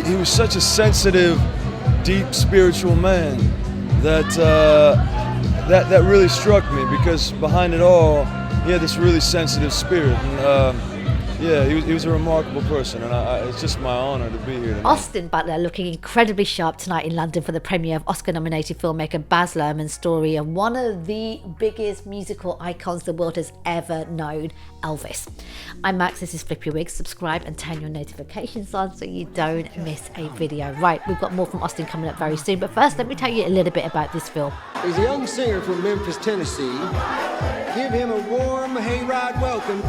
he was such a sensitive, deep spiritual man that that really struck me, because behind it all, he had this really sensitive spirit. And, yeah, he was a remarkable person, and it's just my honor to be here tonight. Austin Butler looking incredibly sharp tonight in London for the premiere of Oscar-nominated filmmaker Baz Luhrmann's story of one of the biggest musical icons the world has ever known, Elvis. I'm Max, this is Flip Your Wig. Subscribe and turn your notifications on so you don't miss a video. Right, we've got more from Austin coming up very soon, but first let me tell you a little bit about this film. He's a young singer from Memphis, Tennessee. Give him a warm hayride welcome,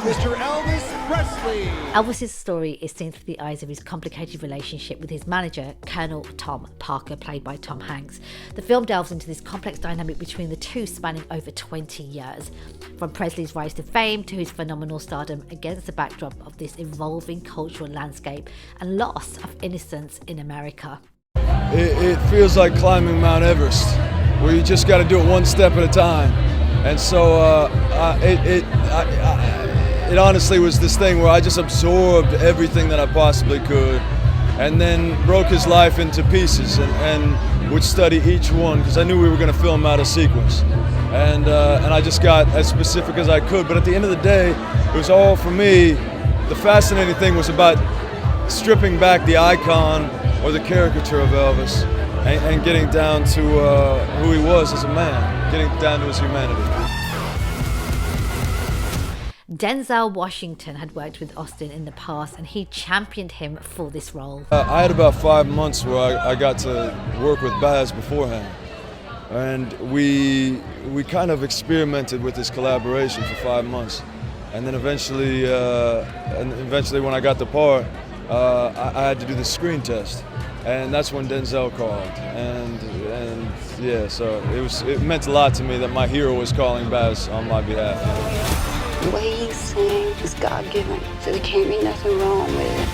Mr. Elvis Presley. Elvis's story is seen through the eyes of his complicated relationship with his manager, Colonel Tom Parker, played by Tom Hanks. The film delves into this complex dynamic between the two, spanning over 20 years. From Presley's rise to fame to his phenomenal stardom, against the backdrop of this evolving cultural landscape and loss of innocence in America. It feels like climbing Mount Everest, where you just got to do it one step at a time. And so it honestly was this thing where I just absorbed everything that I possibly could, and then broke his life into pieces and would study each one, because I knew we were going to film out of sequence. And I just got as specific as I could. But at the end of the day, it was all, for me, the fascinating thing was about stripping back the icon or the caricature of Elvis and getting down to who he was as a man, getting down to his humanity. Denzel Washington had worked with Austin in the past, and he championed him for this role. I had about 5 months where I got to work with Baz beforehand, and we kind of experimented with this collaboration for 5 months, and then eventually when I got the part, I had to do the screen test, and that's when Denzel called, and yeah, so it meant a lot to me that my hero was calling Baz on my behalf. The way he sings is God-given, so there can't be nothing wrong with it.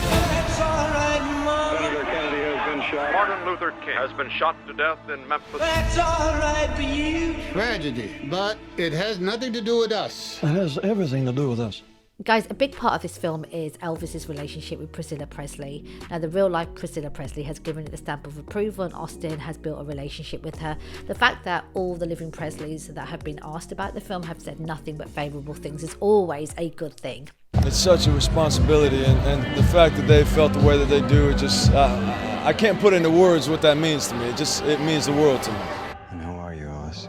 Senator Kennedy has been shot. Martin Luther King has been shot to death in Memphis. That's all right for you. Tragedy, but it has nothing to do with us. It has everything to do with us. Guys, a big part of this film is Elvis's relationship with Priscilla Presley. Now, the real-life Priscilla Presley has given it the stamp of approval, and Austin has built a relationship with her. The fact that all the living Presleys that have been asked about the film have said nothing but favourable things is always a good thing. It's such a responsibility, and the fact that they felt the way that they do, it just, I can't put into words what that means to me. It means the world to me. And who are you, Oz?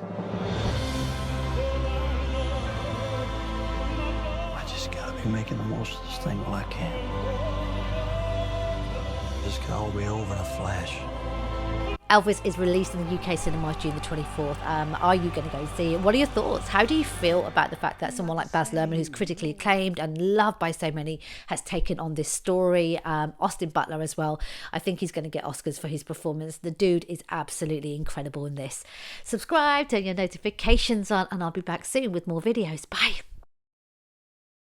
Making the most of this thing while I can. This could all be over in a flash. Elvis is released in the UK cinemas June the 24th. Are you going to go see it? What are your thoughts? How do you feel about the fact that someone like Baz Luhrmann, who's critically acclaimed and loved by so many, has taken on this story? Austin Butler as well. I think he's going to get Oscars for his performance. The dude is absolutely incredible in this. Subscribe, turn your notifications on, and I'll be back soon with more videos. Bye.